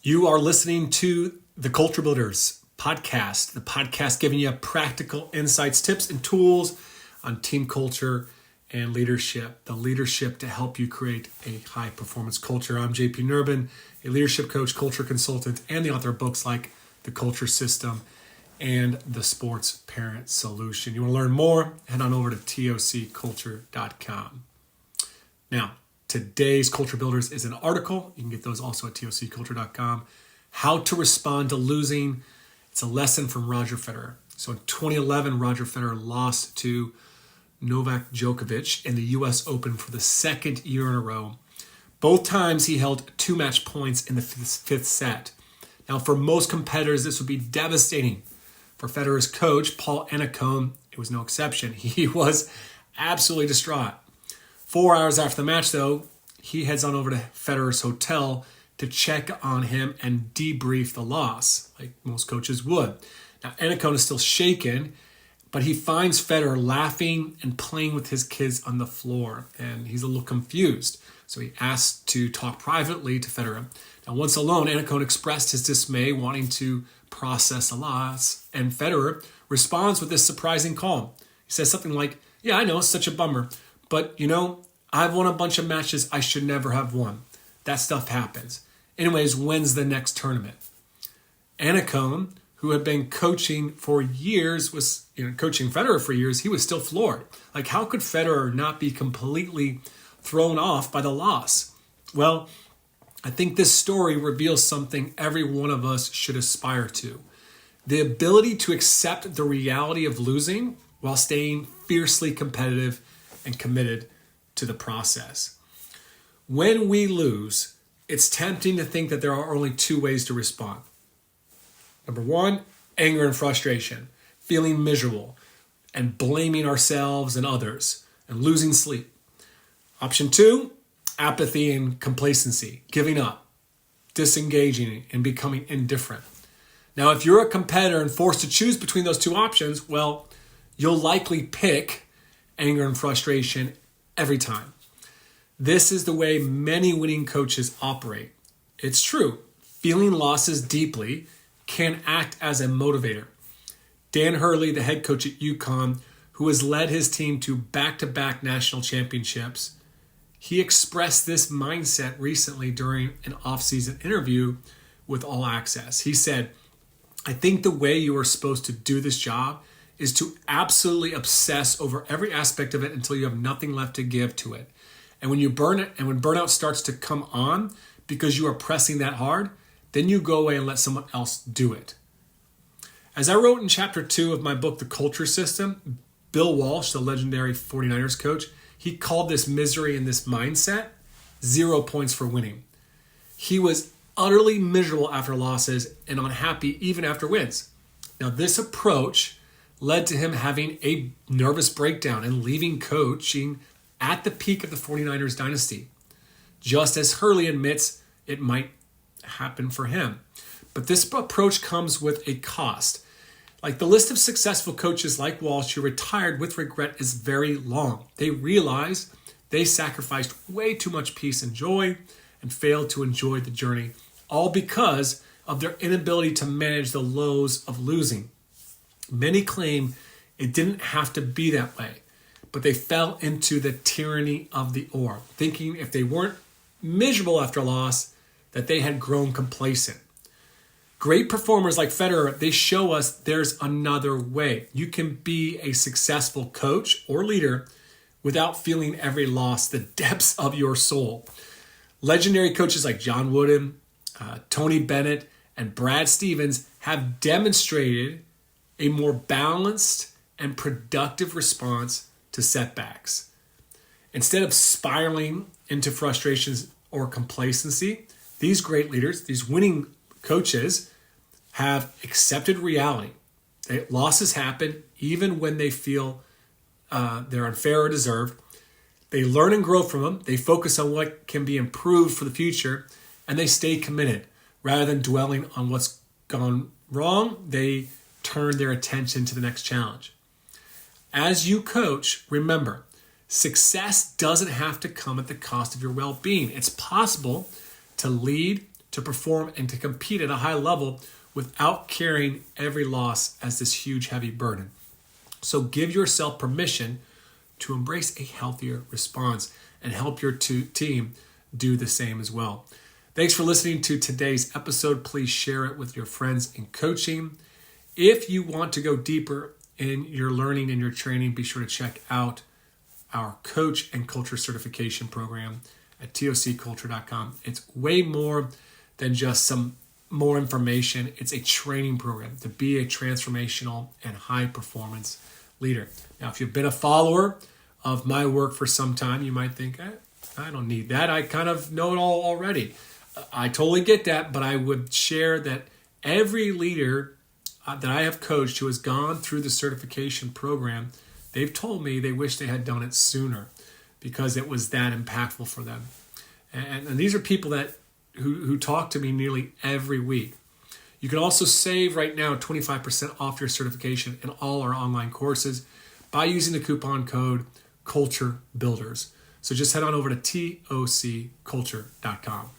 You are listening to the Culture Builders podcast, the podcast giving you practical insights, tips, and tools on team culture and leadership, the leadership to help you create a high-performance culture. I'm JP Nurbin, a leadership coach, culture consultant, and the author of books like The Culture System and The Sports Parent Solution. You want to learn more? Head on over to tocculture.com. Now, today's Culture Builders is an article. You can get those also at tocculture.com. How to respond to losing. It's a lesson from Roger Federer. So in 2011, Roger Federer lost to Novak Djokovic in the U.S. Open for the second year in a row. Both times he held 2 match points in the fifth set. Now, for most competitors, this would be devastating. For Federer's coach, Paul Annacone, it was no exception. He was absolutely distraught. 4 hours after the match, though, he heads on over to Federer's hotel to check on him and debrief the loss, like most coaches would. Now, Annacone is still shaken, but he finds Federer laughing and playing with his kids on the floor, and he's a little confused. So he asks to talk privately to Federer. Now, once alone, Annacone expressed his dismay, wanting to process a loss, and Federer responds with this surprising calm. He says something like, "Yeah, I know, it's such a bummer. But, I've won a bunch of matches I should never have won. That stuff happens. Anyways, when's the next tournament?" Annacone, who had been coaching for years, was coaching Federer for years, he was still floored. Like, how could Federer not be completely thrown off by the loss? Well, I think this story reveals something every one of us should aspire to. The ability to accept the reality of losing while staying fiercely competitive and committed to the process. When we lose, it's tempting to think that there are only 2 ways to respond. Number 1, anger and frustration, feeling miserable and blaming ourselves and others and losing sleep. Option 2, apathy and complacency, giving up, disengaging and becoming indifferent. Now, if you're a competitor and forced to choose between those 2 options, well, you'll likely pick anger and frustration every time. This is the way many winning coaches operate. It's true, feeling losses deeply can act as a motivator. Dan Hurley, the head coach at UConn, who has led his team to back-to-back national championships, he expressed this mindset recently during an off-season interview with All Access. He said, "I think the way you are supposed to do this job is to absolutely obsess over every aspect of it until you have nothing left to give to it. And when you burn it, and when burnout starts to come on because you are pressing that hard, then you go away and let someone else do it." As I wrote in chapter 2 of my book, The Culture System, Bill Walsh, the legendary 49ers coach, he called this misery and this mindset 0 points for winning. He was utterly miserable after losses and unhappy even after wins. Now, this approach led to him having a nervous breakdown and leaving coaching at the peak of the 49ers dynasty, just as Hurley admits it might happen for him. But this approach comes with a cost. Like, the list of successful coaches like Walsh who retired with regret is very long. They realize they sacrificed way too much peace and joy and failed to enjoy the journey, all because of their inability to manage the lows of losing. Many claim it didn't have to be that way, but they fell into the tyranny of the or, thinking if they weren't miserable after loss, that they had grown complacent. Great performers like Federer, they show us there's another way. You can be a successful coach or leader without feeling every loss, the depths of your soul. Legendary coaches like John Wooden, Tony Bennett, and Brad Stevens have demonstrated a more balanced and productive response to setbacks. Instead of spiraling into frustrations or complacency, these great leaders, these winning coaches, have accepted reality. Losses happen even when they feel they're unfair or deserved. They learn and grow from them. They focus on what can be improved for the future, and they stay committed. Rather than dwelling on what's gone wrong, they turn their attention to the next challenge. As you coach, remember, success doesn't have to come at the cost of your well-being. It's possible to lead, to perform and to compete at a high level without carrying every loss as this huge, heavy burden. So give yourself permission to embrace a healthier response and help your team do the same as well. Thanks for listening to today's episode. Please share it with your friends in coaching. If you want to go deeper in your learning and your training, be sure to check out our Coach and Culture Certification Program at tocculture.com. It's way more than just some more information. It's a training program to be a transformational and high performance leader. Now, if you've been a follower of my work for some time, you might think, I don't need that. I kind of know it all already. I totally get that, but I would share that every leader that I have coached who has gone through the certification program, they've told me they wish they had done it sooner because it was that impactful for them. And these are people who talk to me nearly every week. You can also save right now 25% off your certification in all our online courses by using the coupon code Culture Builders. So just head on over to tocculture.com.